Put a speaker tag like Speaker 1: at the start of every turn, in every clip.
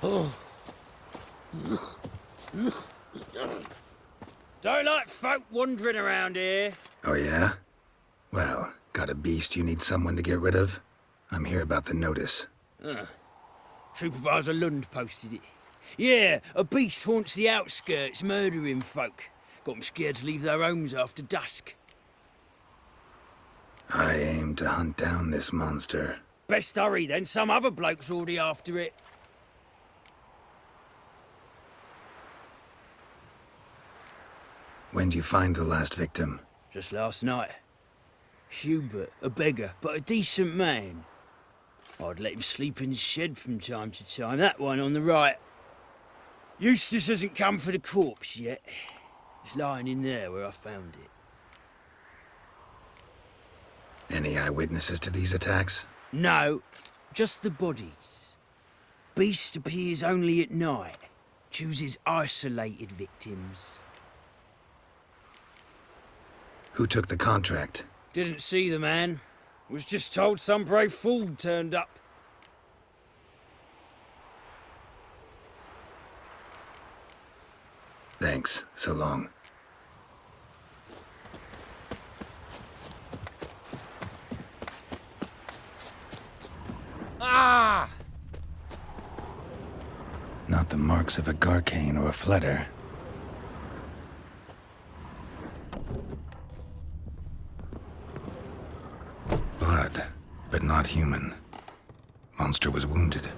Speaker 1: Don't like folk wandering around here.
Speaker 2: Oh yeah? Well, got a beast you need someone to get rid of? I'm here about the notice.
Speaker 1: Supervisor Lund posted it. Yeah, a beast haunts the outskirts, murdering folk. Got 'em scared to leave their homes after dusk.
Speaker 2: I aim to hunt down this monster.
Speaker 1: Best hurry then, some other bloke's already after it.
Speaker 2: When do you find the last victim?
Speaker 1: Just last night. Hubert, a beggar, but a decent man. I'd let him sleep in his shed from time to time, that one on the right. Eustace hasn't come for the corpse yet. It's lying in there where I found it.
Speaker 2: Any eyewitnesses to these attacks?
Speaker 1: No, just the bodies. Beast appears only at night. Chooses isolated victims.
Speaker 2: Who took the contract?
Speaker 1: Didn't see the man. Was just told some brave fool turned up.
Speaker 2: Thanks. So long.
Speaker 1: Ah!
Speaker 2: Not the marks of a garcane or a fletter. Blood, but not human. Monster was wounded.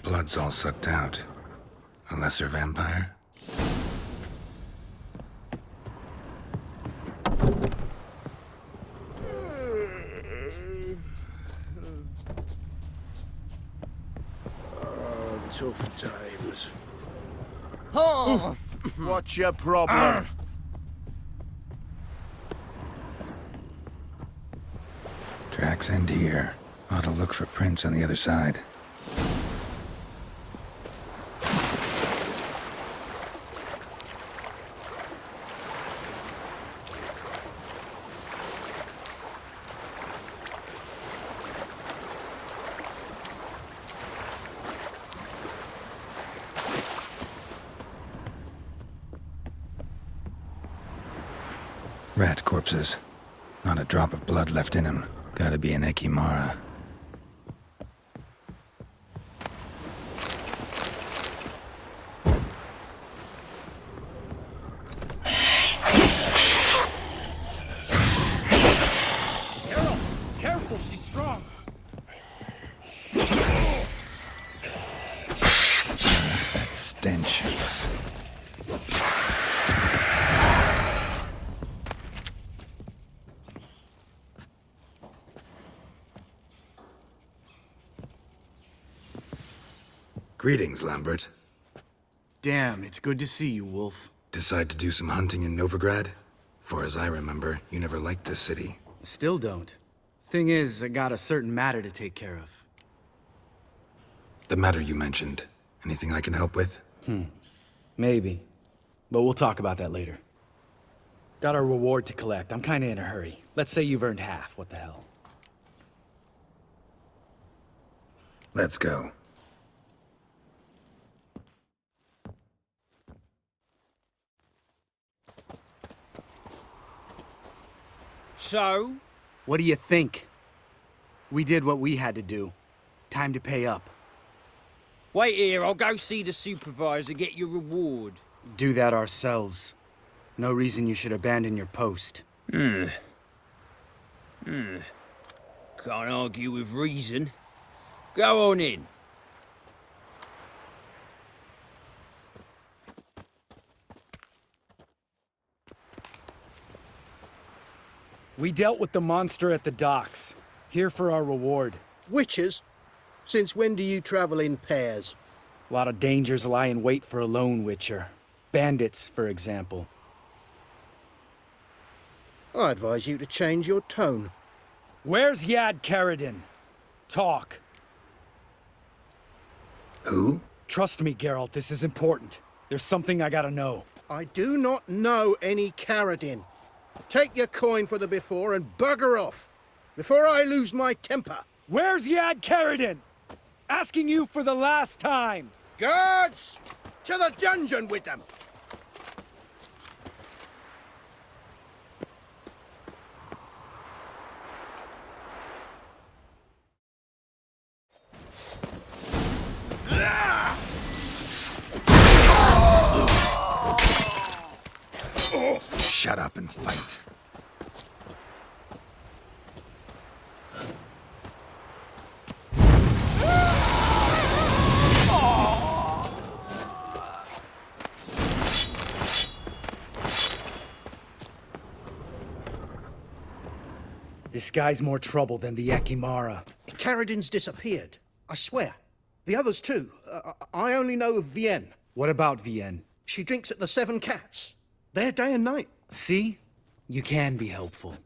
Speaker 2: Blood's all sucked out. A lesser vampire?
Speaker 3: Tough times.
Speaker 4: Oh.
Speaker 3: What's your problem?
Speaker 2: Tracks end here. Ought to look for prints on the other side. Rat corpses. Not a drop of blood left in him. Gotta be an Ekimara.
Speaker 4: Geralt, careful, she's strong.
Speaker 2: That stench. Greetings, Lambert.
Speaker 5: Damn, it's good to see you, Wolf.
Speaker 2: Decide to do some hunting in Novigrad? For as I remember, you never liked this city.
Speaker 5: Still don't. Thing is, I got a certain matter to take care of.
Speaker 2: The matter you mentioned. Anything I can help with?
Speaker 5: Maybe. But we'll talk about that later. Got a reward to collect. I'm kinda in a hurry. Let's say you've earned half. What the hell?
Speaker 2: Let's go.
Speaker 1: So?
Speaker 5: What do you think? We did what we had to do. Time to pay up.
Speaker 1: Wait here, I'll go see the supervisor, get your reward.
Speaker 5: Do that ourselves. No reason you should abandon your post.
Speaker 1: Can't argue with reason. Go on in.
Speaker 6: We dealt with the monster at the docks. Here for our reward.
Speaker 3: Witches? Since when do you travel in pairs?
Speaker 6: A lot of dangers lie in wait for a lone witcher. Bandits, for example.
Speaker 3: I advise you to change your tone.
Speaker 6: Where's Yad Karadin? Talk.
Speaker 2: Who?
Speaker 6: Trust me, Geralt, this is important. There's something I gotta know.
Speaker 3: I do not know any Karadin. Take your coin for the before and bugger off, before I lose my temper.
Speaker 6: Where's Yad Karadin? Asking you for the last time!
Speaker 3: Guards! To the dungeon with them!
Speaker 2: Shut up and fight.
Speaker 6: This guy's more trouble than the Ekimara.
Speaker 3: Carradin's disappeared. I swear. The others too. I only know of Vienne.
Speaker 6: What about Vienne?
Speaker 3: She drinks at the Seven Cats. There day and night.
Speaker 6: See? You can be helpful.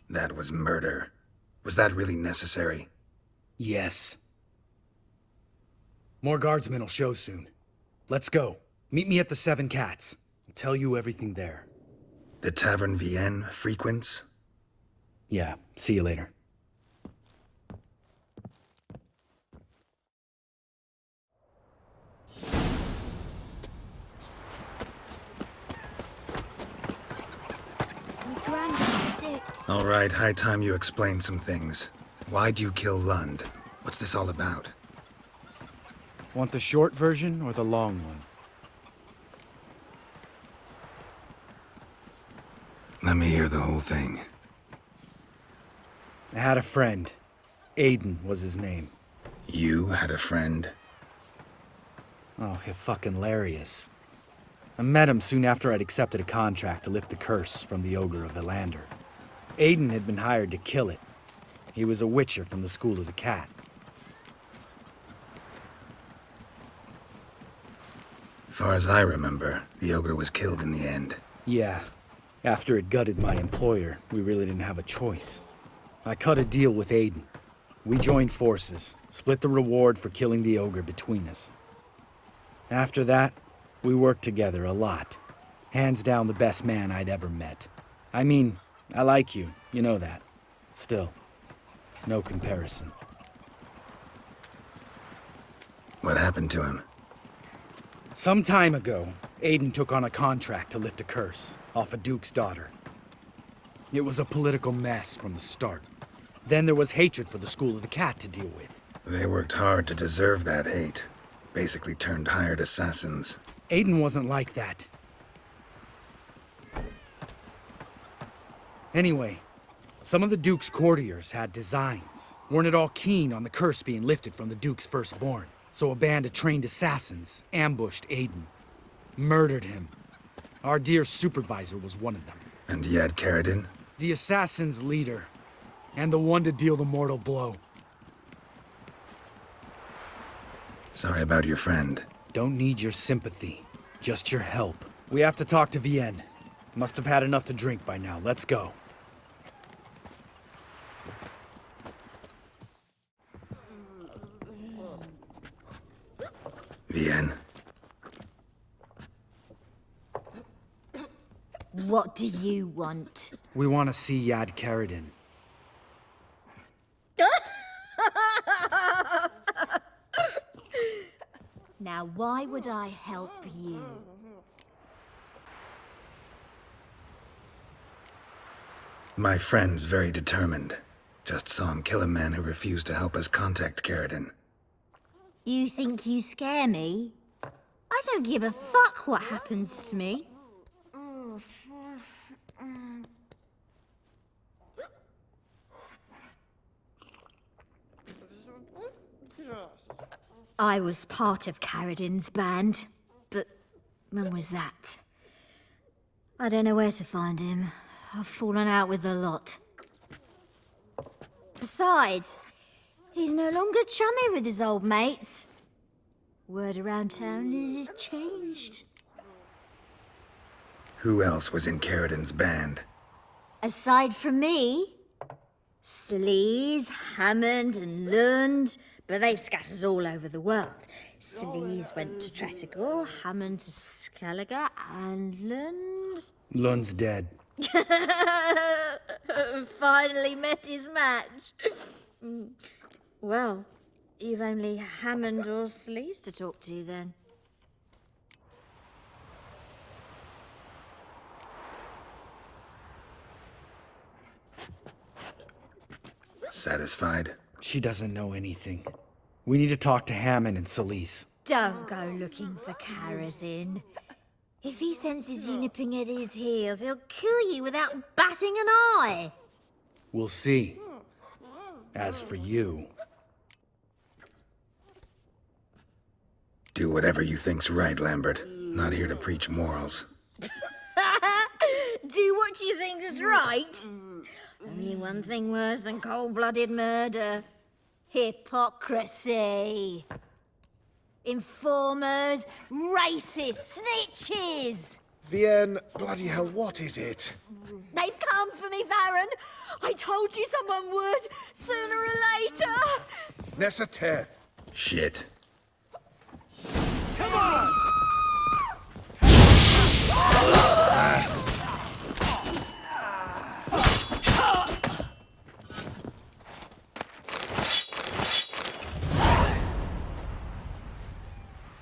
Speaker 2: That was murder. Was that really necessary?
Speaker 6: Yes. More guardsmen will show soon. Let's go. Meet me at the Seven Cats. I'll tell you everything there.
Speaker 2: The Tavern Vienne frequents?
Speaker 6: Yeah, see you later.
Speaker 7: My granny's sick.
Speaker 2: All right, high time you explain some things. Why'd you kill Lund? What's this all about?
Speaker 6: Want the short version or the long one?
Speaker 2: Let me hear the whole thing.
Speaker 6: I had a friend. Aiden was his name.
Speaker 2: You had a friend?
Speaker 6: Oh, fucking hilarious. I met him soon after I'd accepted a contract to lift the curse from the Ogre of Lambert. Aiden had been hired to kill it. He was a witcher from the School of the Cat.
Speaker 2: Far as I remember, the ogre was killed in the end.
Speaker 6: Yeah. After it gutted my employer, we really didn't have a choice. I cut a deal with Aiden. We joined forces, split the reward for killing the ogre between us. After that, we worked together a lot. Hands down the best man I'd ever met. I mean, I like you, you know that. Still, no comparison.
Speaker 2: What happened to him?
Speaker 6: Some time ago, Aiden took on a contract to lift a curse off a duke's daughter. It was a political mess from the start. Then there was hatred for the School of the Cat to deal with.
Speaker 2: They worked hard to deserve that hate. Basically turned hired assassins.
Speaker 6: Aiden wasn't like that. Anyway, some of the Duke's courtiers had designs. Weren't at all keen on the curse being lifted from the Duke's firstborn. So a band of trained assassins ambushed Aiden. Murdered him. Our dear supervisor was one of them.
Speaker 2: And you had Carradin?
Speaker 6: The assassin's leader. And the one to deal the mortal blow.
Speaker 2: Sorry about your friend.
Speaker 6: Don't need your sympathy. Just your help. We have to talk to Vienne. Must have had enough to drink by now. Let's go.
Speaker 2: Vienne.
Speaker 7: What do you want?
Speaker 6: We want to see Yad Carradin.
Speaker 7: Now, why would I help you?
Speaker 2: My friend's very determined. Just saw him kill a man who refused to help us contact Carradin.
Speaker 7: You think you scare me? I don't give a fuck what happens to me. I was part of Carradin's band, but when was that? I don't know where to find him. I've fallen out with the lot. Besides, he's no longer chummy with his old mates. Word around town is he's changed.
Speaker 2: Who else was in Carradin's band?
Speaker 7: Aside from me, Sleaze, Hammond and Lund, but they've scatters all over the world. Slees went to Tretogor, Hammond to Skellige, and Lund...
Speaker 6: Lund's dead.
Speaker 7: Finally met his match. Well, you've only Hammond or Slees to talk to then.
Speaker 2: Satisfied?
Speaker 6: She doesn't know anything. We need to talk to Hammond and Celise.
Speaker 7: Don't go looking for Carradine. If he senses you nipping at his heels, he'll kill you without batting an eye.
Speaker 6: We'll see. As for you...
Speaker 2: Do whatever you think's right, Lambert. Not here to preach morals.
Speaker 7: Do what you think is right. Only one thing worse than cold-blooded murder. Hypocrisy. Informers, racists, snitches.
Speaker 8: Vienne, bloody hell, what is it?
Speaker 7: They've come for me, Varren. I told you someone would, sooner or later.
Speaker 8: Necessaire.
Speaker 2: Shit.
Speaker 4: Come on!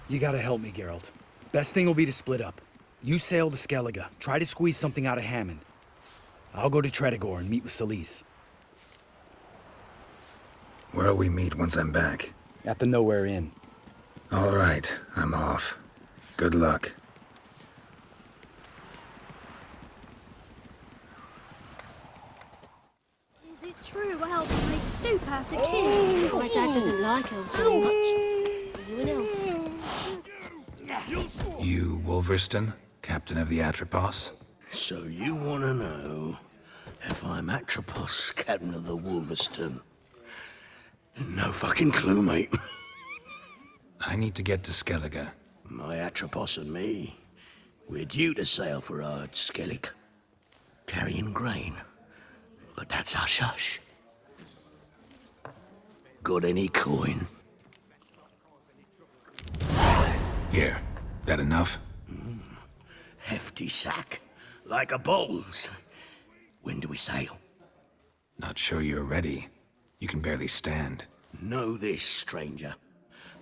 Speaker 6: You gotta help me, Geralt. Best thing will be to split up. You sail to Skellige, try to squeeze something out of Hammond. I'll go to Tretogor and meet with Celise.
Speaker 2: Where'll we meet once I'm back?
Speaker 6: At the Nowhere Inn.
Speaker 2: All right, I'm off. Good luck.
Speaker 9: Is it true elves make soup out of kids? My dad doesn't like elves very much. Are you an elf?
Speaker 2: You, Wolverston, captain of the Atropos?
Speaker 10: So you want to know if I'm Atropos, captain of the Wolverston? No fucking clue, mate.
Speaker 2: I need to get to Skellige.
Speaker 10: My Atropos and me, we're due to sail for Ard Skellig, carrying grain. But that's hush-hush. Got any coin?
Speaker 2: Here, that enough?
Speaker 10: Hefty sack, like a bowl's. When do we sail?
Speaker 2: Not sure you're ready. You can barely stand.
Speaker 10: Know this, stranger.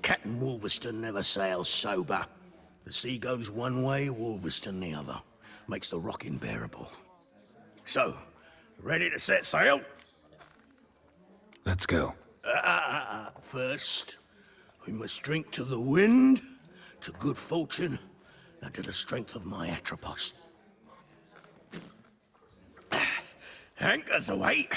Speaker 10: Captain Wolverston never sails sober. The sea goes one way, Wolverston the other. Makes the rocking bearable. So, ready to set sail?
Speaker 2: Let's go.
Speaker 10: First, we must drink to the wind, to good fortune, and to the strength of my Atropos. Anchors away.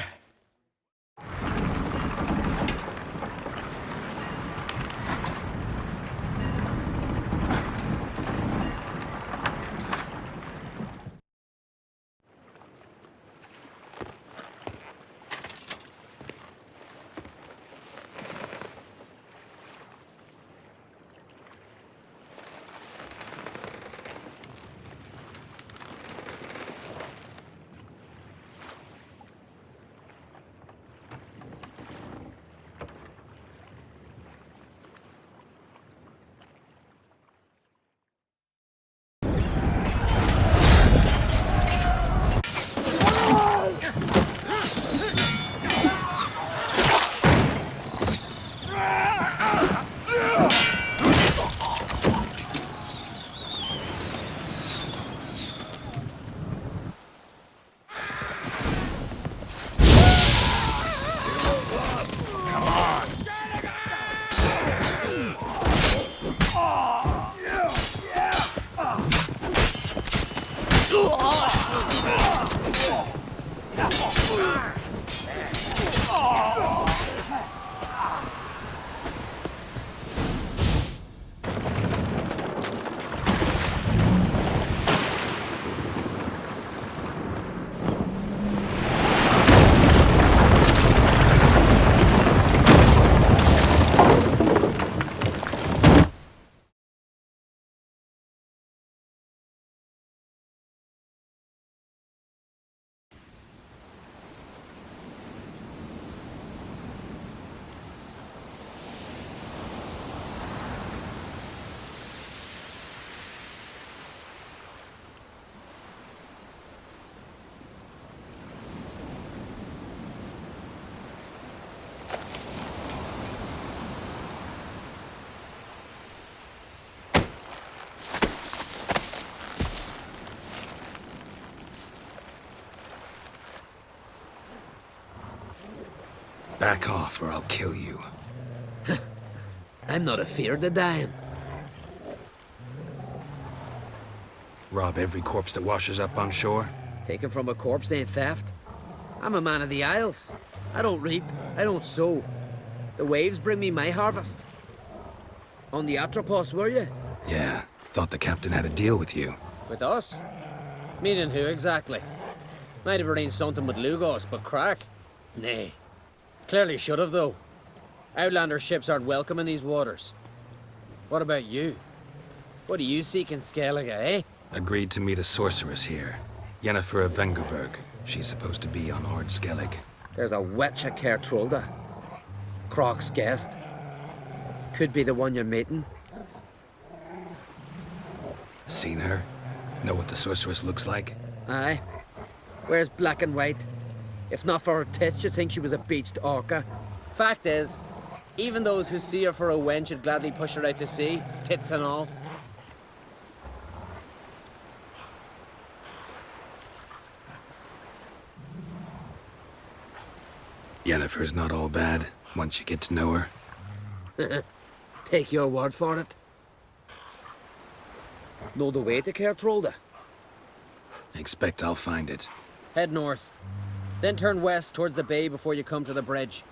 Speaker 2: Back off or I'll kill you.
Speaker 11: I'm not afeard of dying.
Speaker 2: Rob every corpse that washes up on shore?
Speaker 11: Taken from a corpse ain't theft. I'm a man of the Isles. I don't reap, I don't sow. The waves bring me my harvest. On the Atropos, were you?
Speaker 2: Yeah, thought the captain had a deal with you.
Speaker 11: With us? Meaning who exactly? Might have arranged something with Lugos, but crack? Nay. Clearly should have, though. Outlander ships aren't welcome in these waters. What about you? What do you seek in Skellige, eh?
Speaker 2: Agreed to meet a sorceress here. Yennefer of Vengerberg. She's supposed to be on Ord Skellig.
Speaker 11: There's a witch at Kertrolda. Croc's guest. Could be the one you're meeting.
Speaker 2: Seen her? Know what the sorceress looks like?
Speaker 11: Aye. Wears black and white. If not for her tits, you'd think she was a beached orca. Fact is, even those who see her for a wench would gladly push her out to sea, tits and all.
Speaker 2: Yennefer's not all bad, once you get to know her.
Speaker 11: Take your word for it. Know the way to Kertrolda?
Speaker 2: Expect I'll find it.
Speaker 11: Head north. Then turn west towards the bay before you come to the bridge.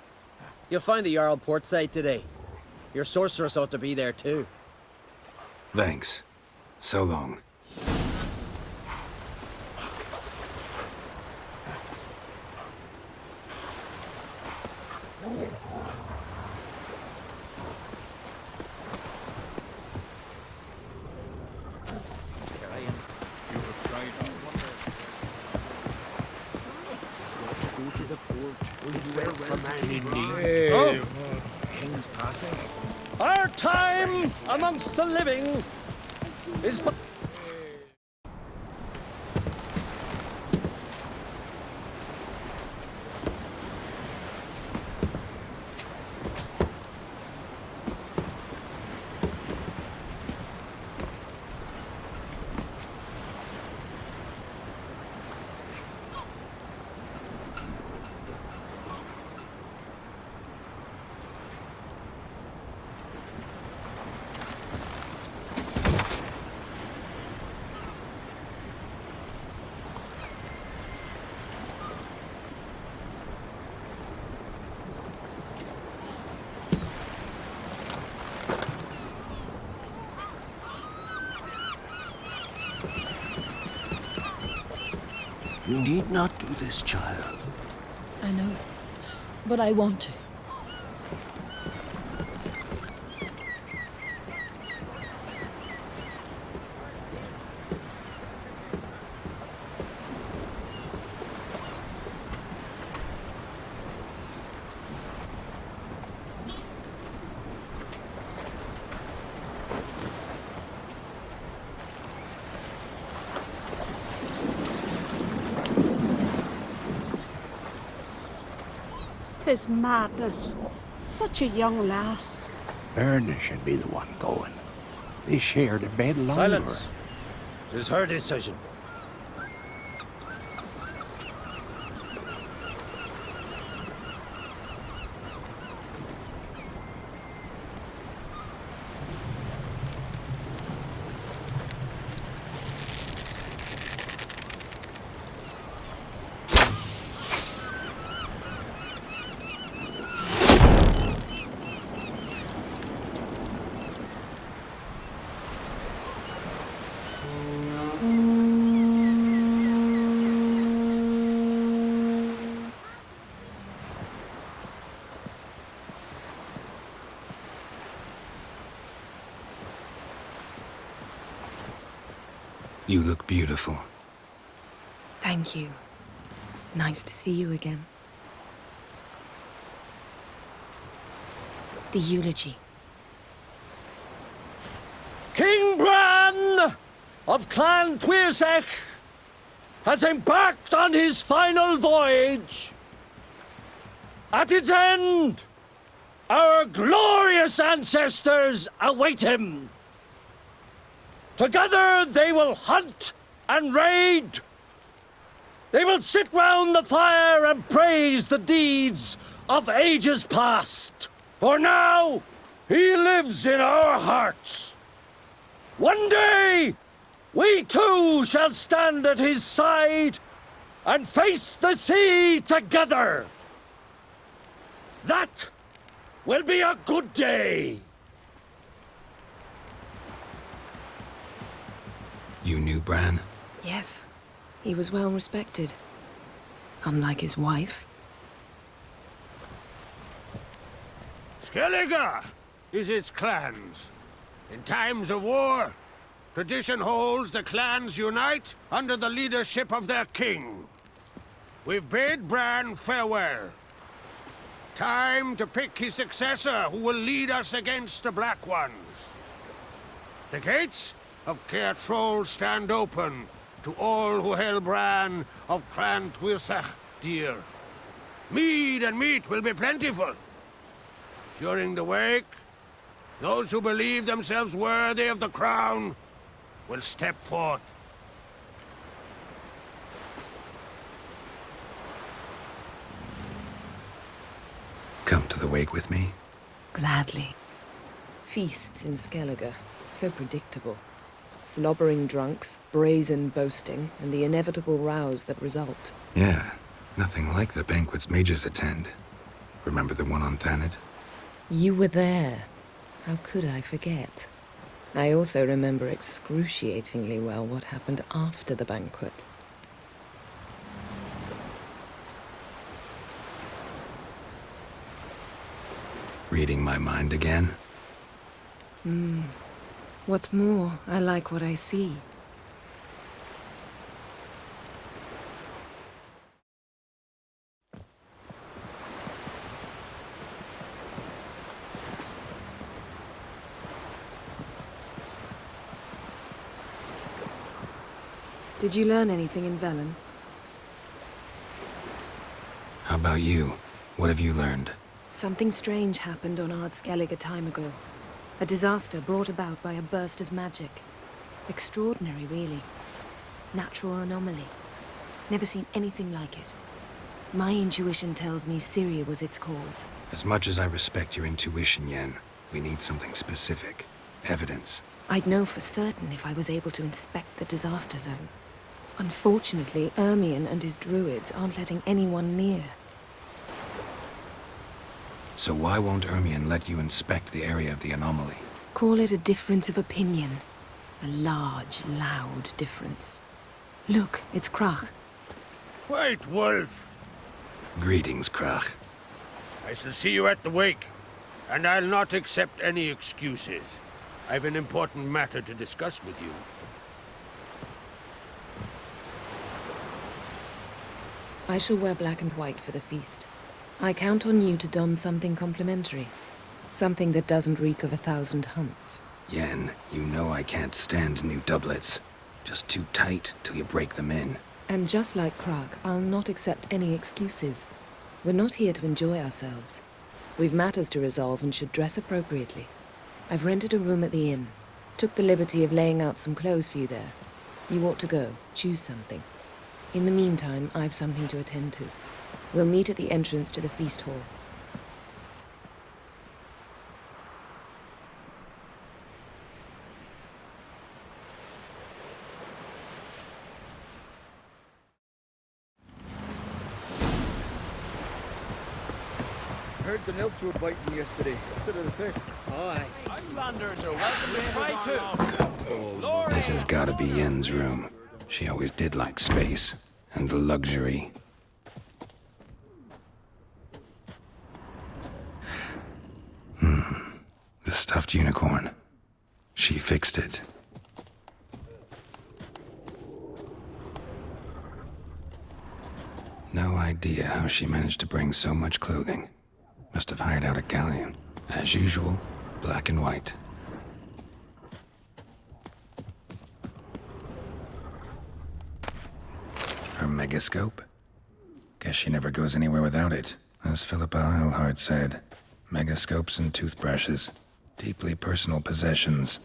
Speaker 11: You'll find the Jarl port side today. Your sorceress ought to be there too.
Speaker 2: Thanks. So long.
Speaker 4: King's passing. Our time amongst the living is but...
Speaker 10: You need not do this, child.
Speaker 12: I know, but I want to.
Speaker 13: Tis madness. Such a young lass.
Speaker 10: Erna should be the one going. They shared a bed longer.
Speaker 4: Silence. It is her decision.
Speaker 2: You look beautiful.
Speaker 12: Thank you. Nice to see you again. The eulogy.
Speaker 4: King Bran of Clan Tuirsech has embarked on his final voyage. At its end, our glorious ancestors await him. Together they will hunt and raid. They will sit round the fire and praise the deeds of ages past. For now, he lives in our hearts. One day, we too shall stand at his side and face the sea together. That will be a good day.
Speaker 2: You knew Bran?
Speaker 12: Yes, he was well respected. Unlike his wife.
Speaker 10: Skellige is its clans. In times of war, tradition holds the clans unite under the leadership of their king. We've bid Bran farewell. Time to pick his successor who will lead us against the Black Ones. The gates of Caer Troll stand open to all who hail Bran of Clan Tuirsach dear. Mead and meat will be plentiful. During the wake, those who believe themselves worthy of the crown will step forth.
Speaker 2: Come to the wake with me?
Speaker 12: Gladly. Feasts in Skellige, so predictable. Slobbering drunks, brazen boasting, and the inevitable rows that result.
Speaker 2: Yeah, nothing like the banquets mages attend. Remember the one on Thanet?
Speaker 12: You were there. How could I forget? I also remember excruciatingly well what happened after the banquet.
Speaker 2: Reading my mind again?
Speaker 12: What's more, I like what I see. Did you learn anything in Velen?
Speaker 2: How about you? What have you learned?
Speaker 12: Something strange happened on Ard Skellige a time ago. A disaster brought about by a burst of magic. Extraordinary, really. Natural anomaly. Never seen anything like it. My intuition tells me Syria was its cause.
Speaker 2: As much as I respect your intuition, Yen, we need something specific. Evidence.
Speaker 12: I'd know for certain if I was able to inspect the disaster zone. Unfortunately, Ermion and his druids aren't letting anyone near.
Speaker 2: So why won't Ermion let you inspect the area of the anomaly?
Speaker 12: Call it a difference of opinion. A large, loud difference. Look, it's Krach.
Speaker 10: Wait, Wolf.
Speaker 2: Greetings, Krach.
Speaker 10: I shall see you at the wake, and I'll not accept any excuses. I've an important matter to discuss with you.
Speaker 12: I shall wear black and white for the feast. I count on you to don something complimentary. Something that doesn't reek of 1,000 hunts.
Speaker 2: Yen, you know I can't stand new doublets. Just too tight till you break them in.
Speaker 12: And just like Krach, I'll not accept any excuses. We're not here to enjoy ourselves. We've matters to resolve and should dress appropriately. I've rented a room at the inn. Took the liberty of laying out some clothes for you there. You ought to go. Choose something. In the meantime, I've something to attend to. We'll meet at the entrance to the feast hall.
Speaker 14: Heard the nymphs were biting yesterday instead of the fish.
Speaker 11: Aye.
Speaker 4: Islanders are welcome to try too.
Speaker 2: This has gotta be Yen's room. She always did like space and luxury. The stuffed unicorn. She fixed it. No idea how she managed to bring so much clothing. Must have hired out a galleon. As usual, black and white. Her megascope? Guess she never goes anywhere without it. As Philippa Eilhart said, megascopes and toothbrushes. Deeply personal possessions.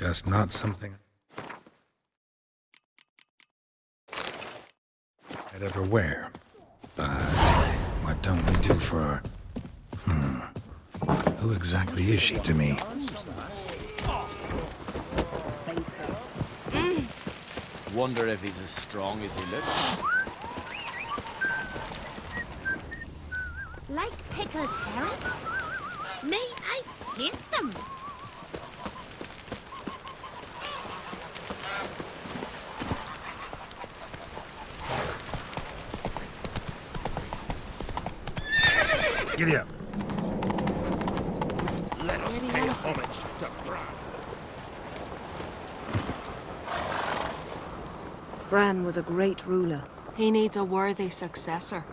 Speaker 2: Just not something I'd ever wear. But what don't we do for her? Who exactly is she to me?
Speaker 15: Wonder if he's as strong as he looks.
Speaker 9: Like pickled herring? Me, I hate them.
Speaker 2: Giddy up.
Speaker 4: Let us pay homage to Bran.
Speaker 12: Bran was a great ruler.
Speaker 16: He needs a worthy successor.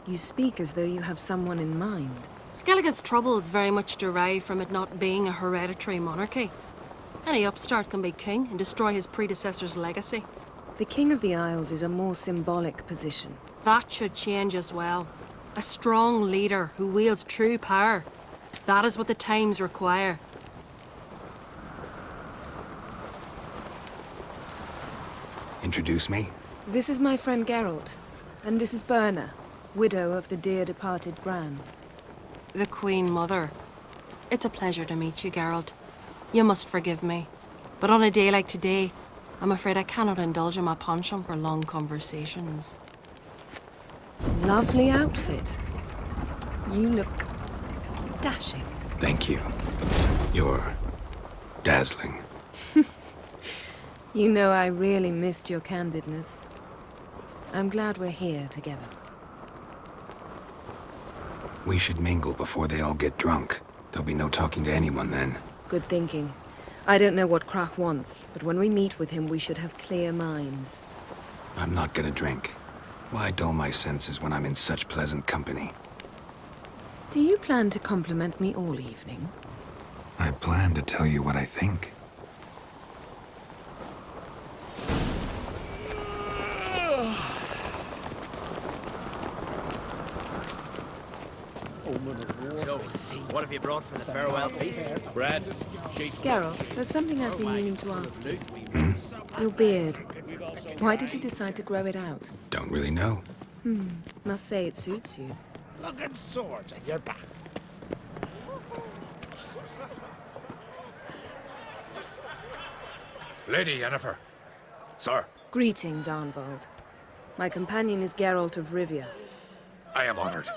Speaker 12: You speak as though you have someone in mind.
Speaker 16: Skellige's troubles very much derive from it not being a hereditary monarchy. Any upstart can be king and destroy his predecessor's legacy.
Speaker 12: The King of the Isles is a more symbolic position.
Speaker 16: That should change as well. A strong leader who wields true power. That is what the times require.
Speaker 2: Introduce me?
Speaker 12: This is my friend Geralt, and this is Birna, widow of the dear departed Bran.
Speaker 16: The Queen Mother. It's a pleasure to meet you, Geralt. You must forgive me. But on a day like today, I'm afraid I cannot indulge in my penchant for long conversations.
Speaker 12: Lovely outfit. You look dashing.
Speaker 2: Thank you. You're dazzling.
Speaker 12: You know I really missed your candidness. I'm glad we're here together.
Speaker 2: We should mingle before they all get drunk. There'll be no talking to anyone then.
Speaker 12: Good thinking. I don't know what Krach wants, but when we meet with him, we should have clear minds.
Speaker 2: I'm not gonna drink. Why dull my senses when I'm in such pleasant company?
Speaker 12: Do you plan to compliment me all evening?
Speaker 2: I plan to tell you what I think.
Speaker 15: So, what have you brought for the farewell feast? Bread, sheep.
Speaker 12: Geralt, there's something I've been meaning to ask you. Your beard. Why did you decide to grow it out?
Speaker 2: Don't really know.
Speaker 12: Must say it suits you.
Speaker 4: Looking swords at your back.
Speaker 17: Lady Yennefer. Sir.
Speaker 12: Greetings, Arnvald. My companion is Geralt of Rivia.
Speaker 17: I am honored.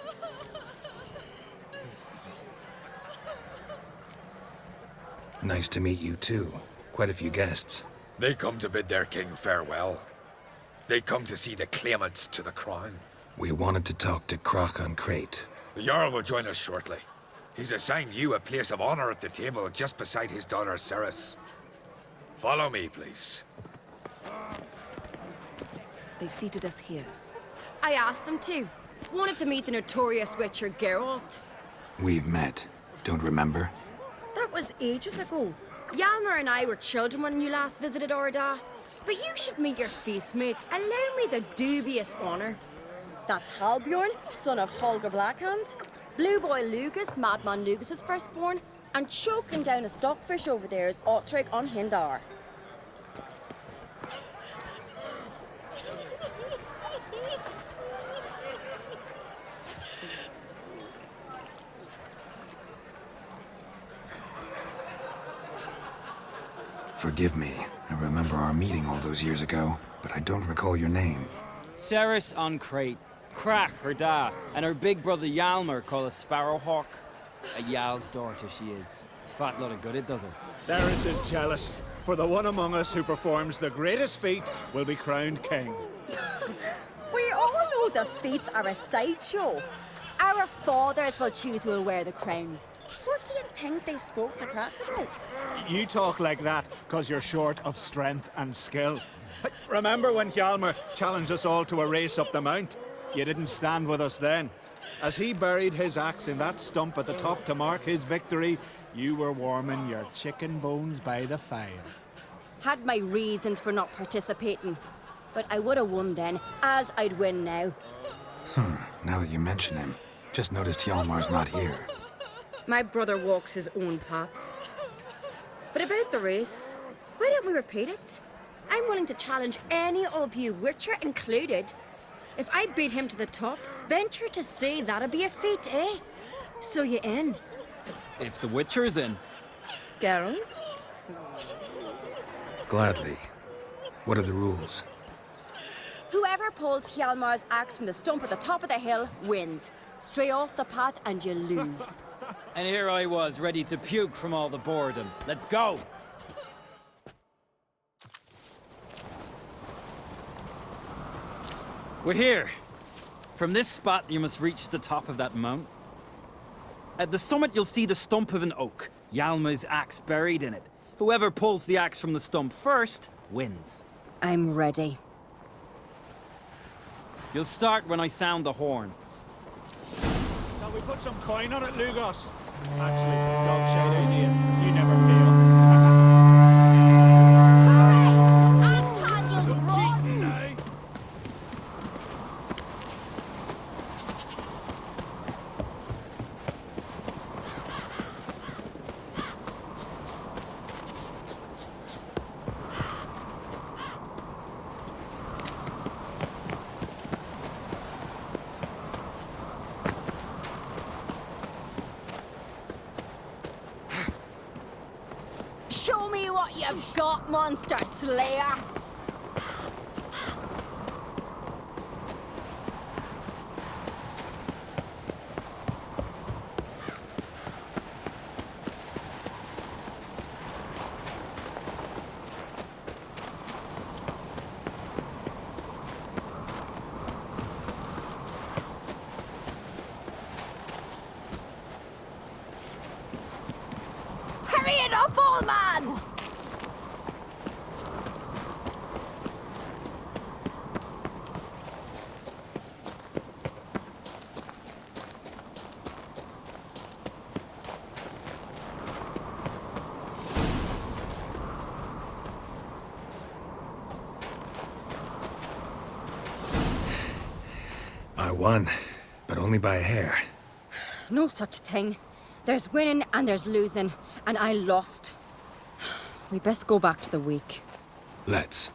Speaker 2: Nice to meet you too. Quite a few guests.
Speaker 17: They come to bid their king farewell. They come to see the claimants to the crown.
Speaker 2: We wanted to talk to Krach on Crate.
Speaker 17: The Jarl will join us shortly. He's assigned you a place of honor at the table just beside his daughter Ceres. Follow me, please.
Speaker 12: They've seated us here.
Speaker 18: I asked them to. Wanted to meet the notorious witcher Geralt.
Speaker 2: We've met. Don't remember?
Speaker 18: That was ages ago. Yalmer and I were children when you last visited Orda. But you should meet your feast mates. Allow me the dubious honor. That's Halbjorn, son of Holger Blackhand. Blue Boy Lugas, Madman Lugas's firstborn. And choking down a stockfish over there is Otrek on Hindar.
Speaker 2: Forgive me. I remember our meeting all those years ago, but I don't recall your name.
Speaker 19: Ceres on Crate. Krach, her da, and her big brother Yalmer called a Sparrowhawk. A Jarl's daughter she is. Fat lot of good it does her.
Speaker 20: Ceres is jealous, for the one among us who performs the greatest feat will be crowned king.
Speaker 18: We all know the feats are a sideshow. Our fathers will choose who will wear the crown. What do you think they spoke to Krach about?
Speaker 20: You talk like that because you're short of strength and skill. Remember when Hjalmar challenged us all to a race up the mount? You didn't stand with us then. As he buried his axe in that stump at the top to mark his victory, you were warming your chicken bones by the fire.
Speaker 18: Had my reasons for not participating. But I would have won then, as I'd win now.
Speaker 2: Now that you mention him, just noticed Hjalmar's not here.
Speaker 18: My brother walks his own paths. But about the race, why don't we repeat it? I'm willing to challenge any of you, Witcher included. If I beat him to the top, venture to say that'd be a feat, eh? So you in?
Speaker 19: If the Witcher's in.
Speaker 18: Geralt?
Speaker 2: Gladly. What are the rules?
Speaker 18: Whoever pulls Hjalmar's axe from the stump at the top of the hill wins. Stray off the path and you lose.
Speaker 19: And here I was, ready to puke from all the boredom. Let's go! We're here. From this spot, you must reach the top of that mount. At the summit, you'll see the stump of an oak. Hjalmar's axe buried in it. Whoever pulls the axe from the stump first, wins.
Speaker 18: I'm ready.
Speaker 19: You'll start when I sound the horn.
Speaker 20: Shall we put some coin on it, Lugos? Actually, dog shade idea. You never peel.
Speaker 18: Axe handles rotten! Show me what you've got, monster slayer! Hurry it up, old man!
Speaker 2: I won, but only by a hair.
Speaker 18: No such thing. There's winning and there's losing, and I lost. We best go back to the week.
Speaker 2: Let's.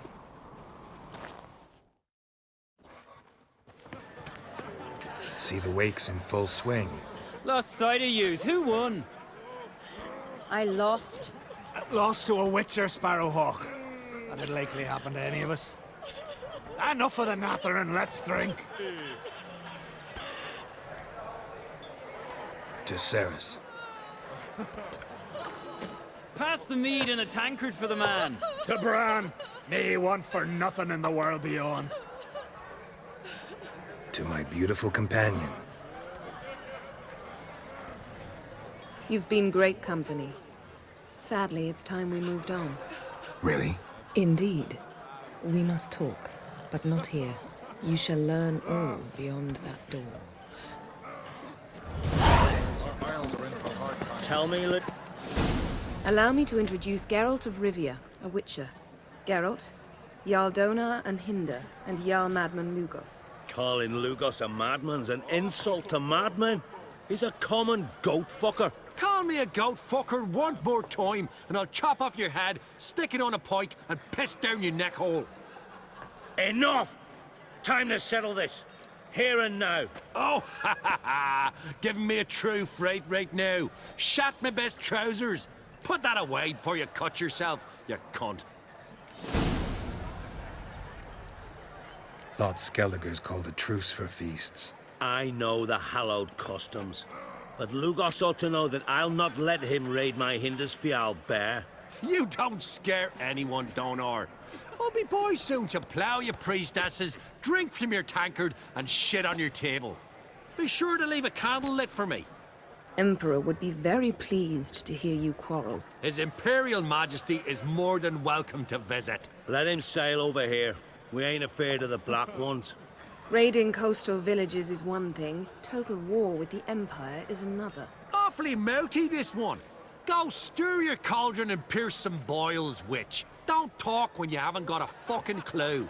Speaker 2: See the wakes in full swing.
Speaker 19: Lost sight of yous. Who won?
Speaker 18: I lost.
Speaker 20: Lost to a Witcher, Sparrowhawk. That'd likely happen to any of us. Enough of the natter and let's drink.
Speaker 2: To Ceres.
Speaker 19: Pass the mead in a tankard for the man.
Speaker 20: To Bran. Me want for nothing in the world beyond.
Speaker 2: To my beautiful companion.
Speaker 12: You've been great company. Sadly, it's time we moved on.
Speaker 2: Really?
Speaker 12: Indeed. We must talk, but not here. You shall learn all beyond that door.
Speaker 11: Tell me,
Speaker 12: Allow me to introduce Geralt of Rivia, a Witcher. Geralt, Jarl Donar and Hinder, and Jarl Madman Lugos.
Speaker 4: Calling Lugos a madman's an insult to madmen. He's a common goat fucker.
Speaker 15: Call me a goat fucker one more time, and I'll chop off your head, stick it on a pike, and piss down your neck hole.
Speaker 4: Enough! Time to settle this. Here and now.
Speaker 15: Oh, ha ha ha! Giving me a true fright right now. Shat my best trousers. Put that away before you cut yourself, you cunt.
Speaker 2: Thought Skellige's called a truce for feasts.
Speaker 4: I know the hallowed customs, but Lugos ought to know that I'll not let him raid my Hindisfial bear.
Speaker 15: You don't scare anyone, Donar. I'll be boy soon to plough your priestesses, drink from your tankard, and shit on your table. Be sure to leave a candle lit for me.
Speaker 12: Emperor would be very pleased to hear you quarrel.
Speaker 15: His Imperial Majesty is more than welcome to visit.
Speaker 4: Let him sail over here. We ain't afraid of the Black Ones.
Speaker 12: Raiding coastal villages is one thing. Total war with the Empire is another.
Speaker 15: Awfully mouty, this one. Go stir your cauldron and pierce some boils, witch. Don't talk when you haven't got a fucking clue.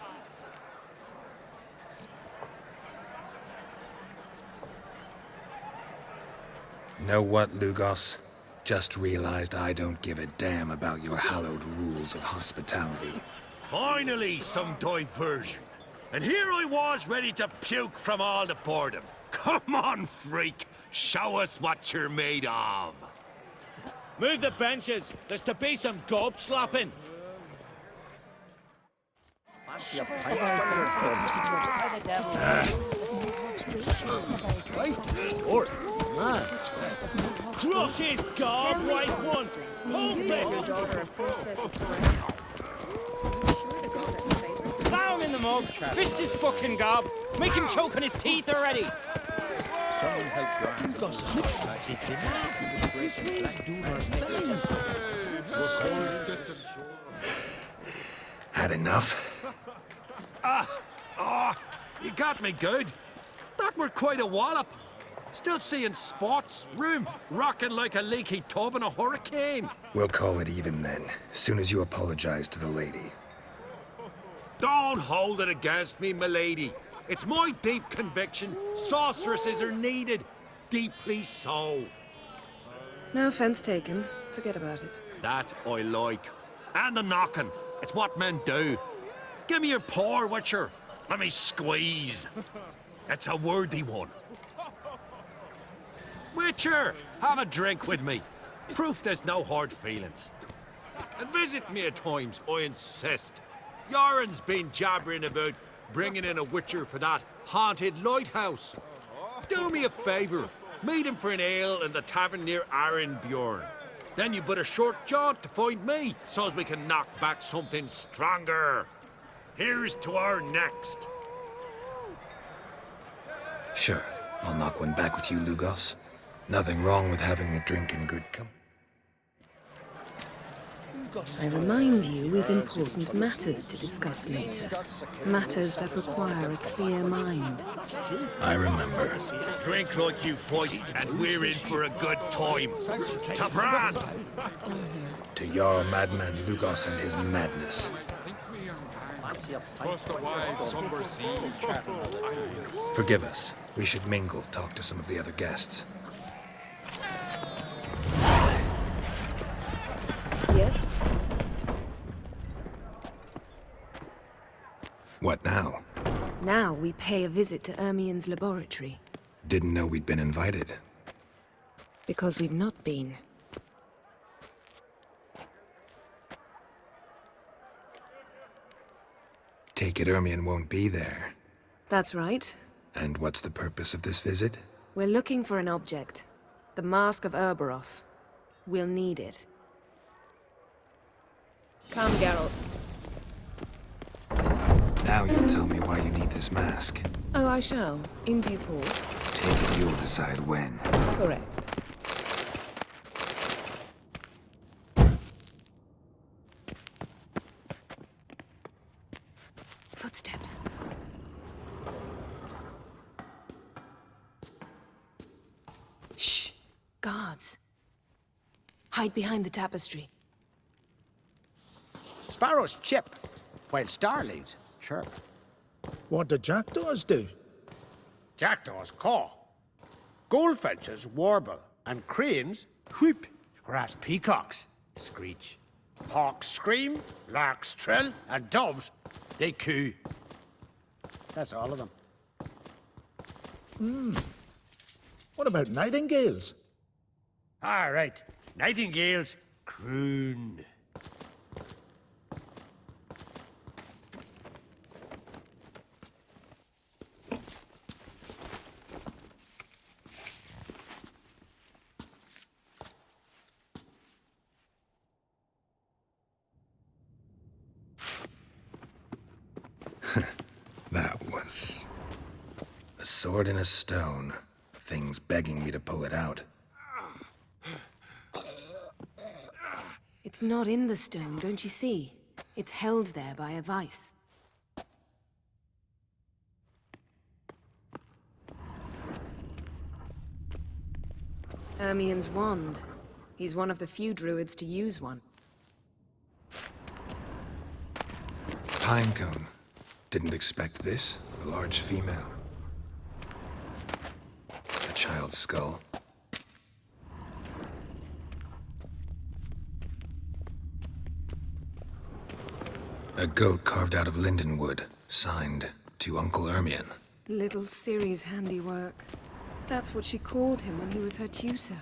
Speaker 2: Know what, Lugos? Just realized I don't give a damn about your hallowed rules of hospitality.
Speaker 15: Finally, some diversion. And here I was ready to puke from all the boredom. Come on, freak. Show us what you're made of.
Speaker 4: Move the benches. There's to be some gob slapping. Crush his gob, white one. Pump it.
Speaker 19: Plow him in the mug. Fist his fucking gob. Make him choke on his teeth already.
Speaker 2: Had enough?
Speaker 15: You got me good. That were quite a wallop. Still seeing spots, room rocking like a leaky tub in a hurricane.
Speaker 2: We'll call it even then, soon as you apologize to the lady.
Speaker 15: Don't hold it against me, milady. It's my deep conviction sorceresses are needed. Deeply so.
Speaker 12: No offense taken. Forget about it.
Speaker 15: That I like. And the knocking. It's what men do. Give me your paw, Witcher. Let me squeeze. It's a worthy one. Witcher, have a drink with me. Proof there's no hard feelings. And visit me at times, I insist. Yoren's been jabbering about bringing in a Witcher for that haunted lighthouse. Do me a favour. Meet him for an ale in the tavern near Arenbjorn. Then you but a short jaunt to find me, so as we can knock back something stronger. Here's to our next.
Speaker 2: Sure, I'll knock one back with you, Lugos. Nothing wrong with having a drink in good company.
Speaker 12: I remind you we've important matters to discuss later. Matters that require a clear mind.
Speaker 2: I remember.
Speaker 15: Drink like you fight, and we're in for a good time. To Bran!
Speaker 2: To Jarl Madman Lugos and his madness. Forgive us. We should mingle, talk to some of the other guests.
Speaker 12: Yes?
Speaker 2: What now?
Speaker 12: Now we pay a visit to Ermien's laboratory.
Speaker 2: Didn't know we'd been invited.
Speaker 12: Because we've not been.
Speaker 2: Take it Ermien won't be there.
Speaker 12: That's right.
Speaker 2: And what's the purpose of this visit?
Speaker 12: We're looking for an object. The Mask of Ouroboros. We'll need it. Come, Geralt.
Speaker 2: Now you'll tell me why you need this mask.
Speaker 12: Oh, I shall. In due course.
Speaker 2: Take it you'll decide when.
Speaker 12: Correct. Footsteps. Shh. Guards. Hide behind the tapestry.
Speaker 10: Sparrows chip, while starlings chirp.
Speaker 20: What do jackdaws do?
Speaker 10: Jackdaws caw. Goldfinches warble, and cranes whoop, whereas peacocks screech. Hawks scream, larks trill, and doves, they coo. That's all of them.
Speaker 20: What about nightingales?
Speaker 10: All right, nightingales croon.
Speaker 2: That was... a sword in a stone. Things begging me to pull it out.
Speaker 12: It's not in the stone, don't you see? It's held there by a vice. Ermien's wand. He's one of the few druids to use one.
Speaker 2: Pinecone. Didn't expect this. A large female. A child's skull. A goat carved out of lindenwood, signed to Uncle Ermion.
Speaker 12: Little Ciri's handiwork. That's what she called him when he was her tutor.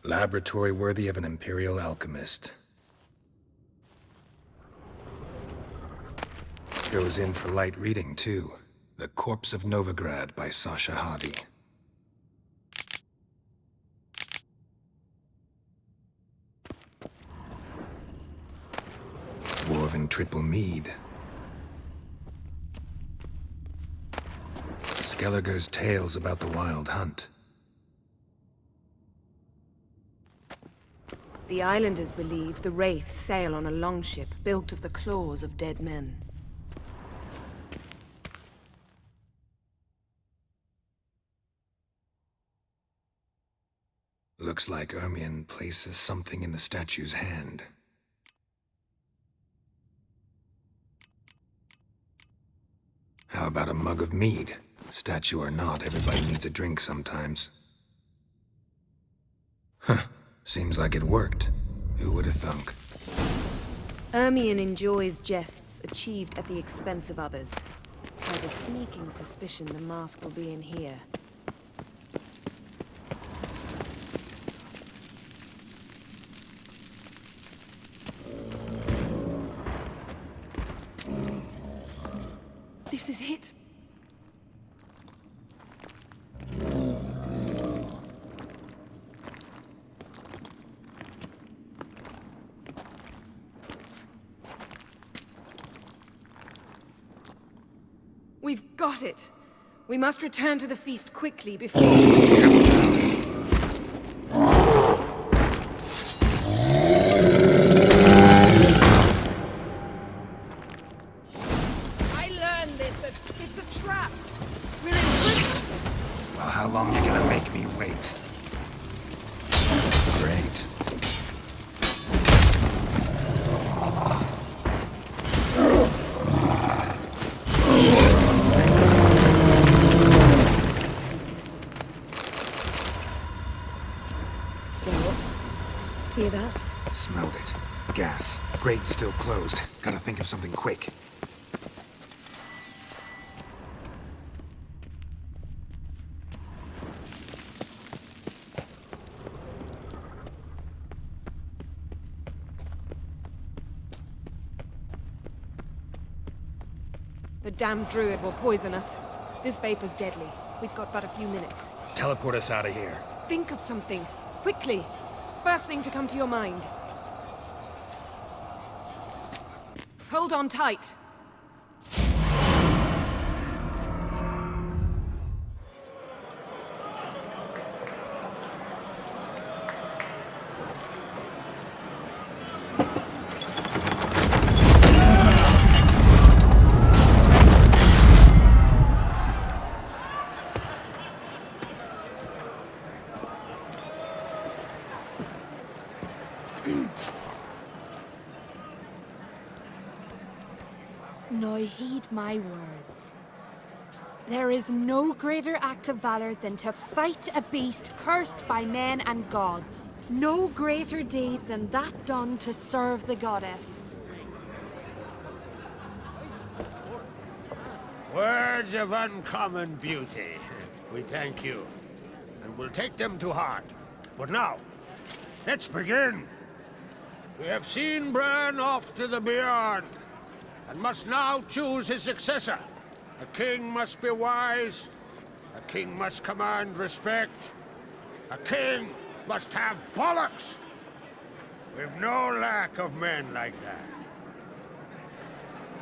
Speaker 2: Laboratory worthy of an imperial alchemist. Goes in for light reading, too. The Corpse of Novigrad by Sasha Hadi. Dwarven Triple Mead. Skellige's Tales about the Wild Hunt.
Speaker 12: The islanders believe the Wraiths sail on a longship built of the claws of dead men.
Speaker 2: Looks like Ermion places something in the statue's hand. How about a mug of mead? Statue or not, everybody needs a drink sometimes. Huh. Seems like it worked. Who would have thunk?
Speaker 12: Ermion enjoys jests achieved at the expense of others. I have a sneaking suspicion the mask will be in here. This is it. We've got it. We must return to the feast quickly before... I learned this. It's a trap. We're in prison.
Speaker 2: Well, how long you gonna make me wait? Great.
Speaker 12: Hear that?
Speaker 2: Smelled it. Gas. Grate's still closed. Gotta think of something quick.
Speaker 12: The damned druid will poison us. This vapor's deadly. We've got but a few minutes.
Speaker 2: Teleport us out of here.
Speaker 12: Think of something. Quickly. First thing to come to your mind. Hold on tight.
Speaker 9: Now heed my words. There is no greater act of valor than to fight a beast cursed by men and gods. No greater deed than that done to serve the goddess.
Speaker 10: Words of uncommon beauty. We thank you, and we'll take them to heart. But now, let's begin. We have seen Bran off to the beyond, and must now choose his successor. A king must be wise. A king must command respect. A king must have bollocks. We've no lack of men like that.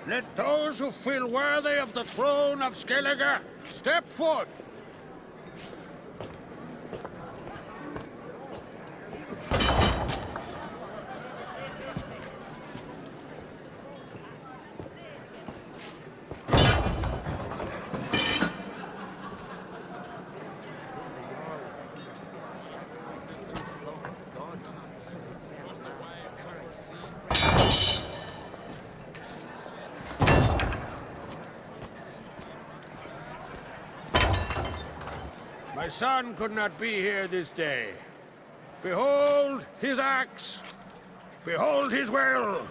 Speaker 10: Let those who feel worthy of the throne of Skellige step forth. My son could not be here this day. Behold his axe,
Speaker 15: Behold his will!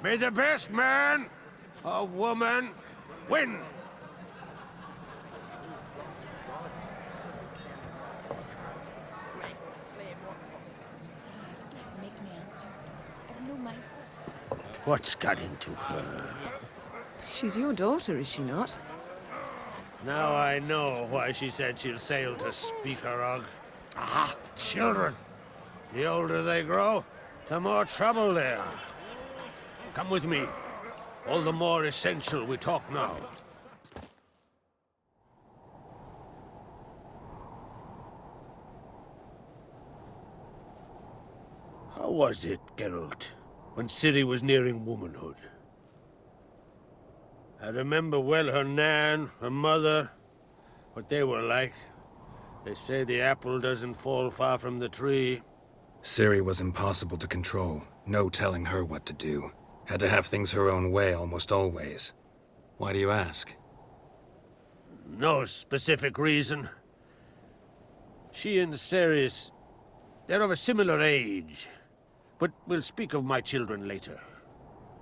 Speaker 15: May the best man or woman win! What's got into her?
Speaker 12: She's your daughter, is she not?
Speaker 15: Now I know why she said she'll sail to Speakerog. Ah, children. The older they grow, the more trouble they are. Come with me. All the more essential we talk now. How was it, Geralt, when Ciri was nearing womanhood? I remember well her nan, her mother, what they were like. They say the apple doesn't fall far from the tree.
Speaker 2: Ciri was impossible to control. No telling her what to do. Had to have things her own way almost always. Why do you ask?
Speaker 15: No specific reason. She and Ceres, they're of a similar age. But we'll speak of my children later.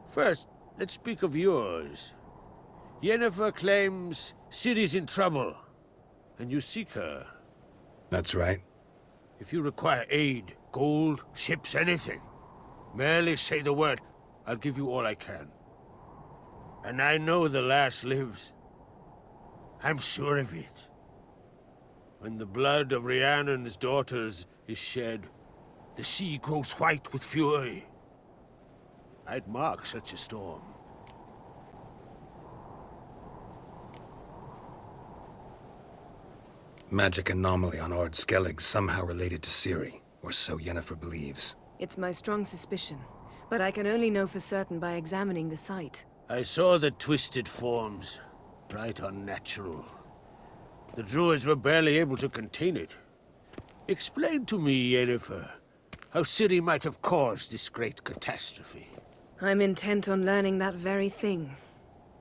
Speaker 15: First, let's speak of yours. Yennefer claims Ciri's in trouble, and you seek her.
Speaker 2: That's right.
Speaker 15: If you require aid, gold, ships, anything, merely say the word. I'll give you all I can. And I know the lass lives. I'm sure of it. When the blood of Rhiannon's daughters is shed, the sea grows white with fury. I'd mark such a storm.
Speaker 2: Magic anomaly on Ard Skellige somehow related to Ciri, or so Yennefer believes.
Speaker 12: It's my strong suspicion, but I can only know for certain by examining the site.
Speaker 15: I saw the twisted forms, right unnatural. The druids were barely able to contain it. Explain to me, Yennefer, how Ciri might have caused this great catastrophe.
Speaker 12: I'm intent on learning that very thing,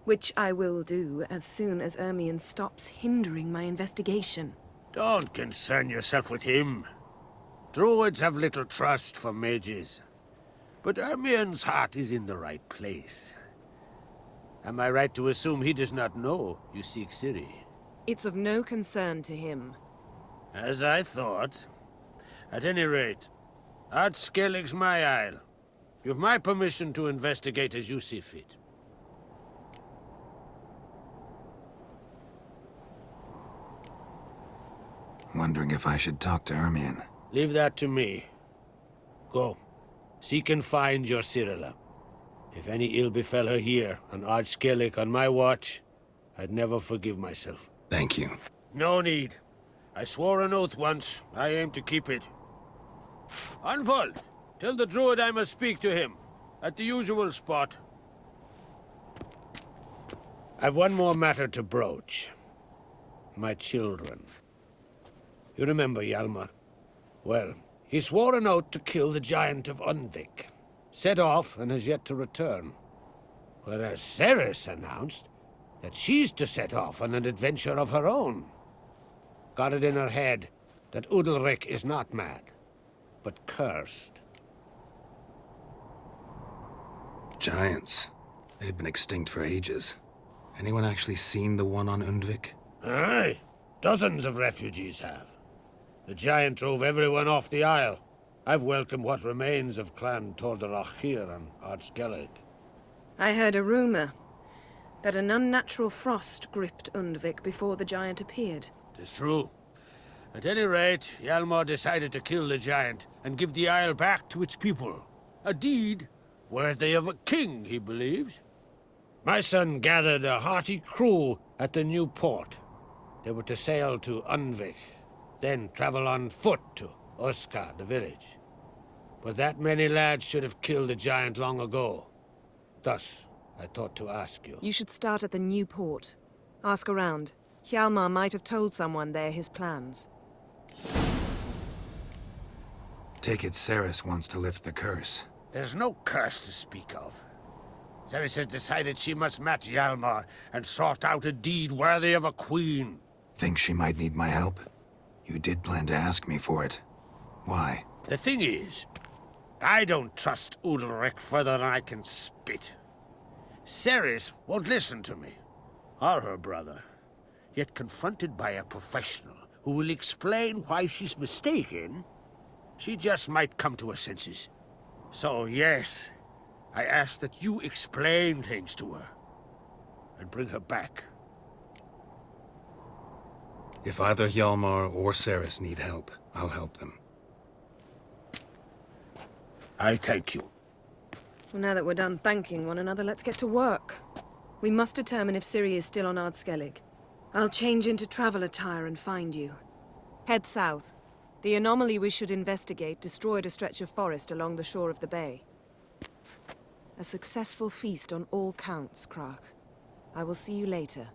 Speaker 12: which I will do as soon as Ermion stops hindering my investigation.
Speaker 15: Don't concern yourself with him. Druids have little trust for mages. But Ermion's heart is in the right place. Am I right to assume he does not know you seek Ciri?
Speaker 12: It's of no concern to him.
Speaker 15: As I thought. At any rate, Ard Skellige's my isle. You've my permission to investigate as you see fit.
Speaker 2: Wondering if I should talk to Ermion.
Speaker 15: Leave that to me. Go. Seek and find your Cyrilla. If any ill befell her here, on Ard Skellige on my watch, I'd never forgive myself.
Speaker 2: Thank you.
Speaker 15: No need. I swore an oath once. I aim to keep it. Unfold! Tell the druid I must speak to him. At the usual spot. I've one more matter to broach. My children. You remember Hjalmar? Well, he swore an oath to kill the giant of Undvik. Set off and has yet to return. Whereas Ceres announced that she's to set off on an adventure of her own. Got it in her head that Udalric is not mad, but cursed.
Speaker 2: Giants. They've been extinct for ages. Anyone actually seen the one on Undvik?
Speaker 15: Aye. Dozens of refugees have. The giant drove everyone off the isle. I've welcomed what remains of Clan Tordarach here on Ard Skellige.
Speaker 12: I heard a rumor that an unnatural frost gripped Undvik before the giant appeared.
Speaker 15: 'Tis true. At any rate, Hjalmar decided to kill the giant and give the isle back to its people. A deed worthy of a king, he believes. My son gathered a hearty crew at the new port. They were to sail to Undvik, then travel on foot to Oskar, the village. But that many lads should have killed the giant long ago. Thus, I thought to ask you.
Speaker 12: You should start at the new port. Ask around. Hjalmar might have told someone there his plans.
Speaker 2: Take it Ceres wants to lift the curse.
Speaker 10: There's no curse to speak of. Ceres has decided she must match Hjalmar and sort out a deed worthy of a queen.
Speaker 2: Think she might need my help? You did plan to ask me for it. Why?
Speaker 10: The thing is, I don't trust Udalric further than I can spit. Ceres won't listen to me, or her brother. Yet confronted by a professional who will explain why she's mistaken, she just might come to her senses. So yes, I ask that you explain things to her and bring her back.
Speaker 2: If either Hjalmar or Ceres need help, I'll help them.
Speaker 10: I thank you.
Speaker 12: Well, now that we're done thanking one another, let's get to work. We must determine if Ciri is still on Skellige. I'll change into travel attire and find you. Head south. The anomaly we should investigate destroyed a stretch of forest along the shore of the bay. A successful feast on all counts, Krach. I will see you later.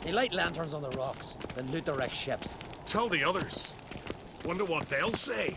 Speaker 11: They light lanterns on the rocks, then loot the wrecked ships.
Speaker 15: Tell the others. Wonder what they'll say.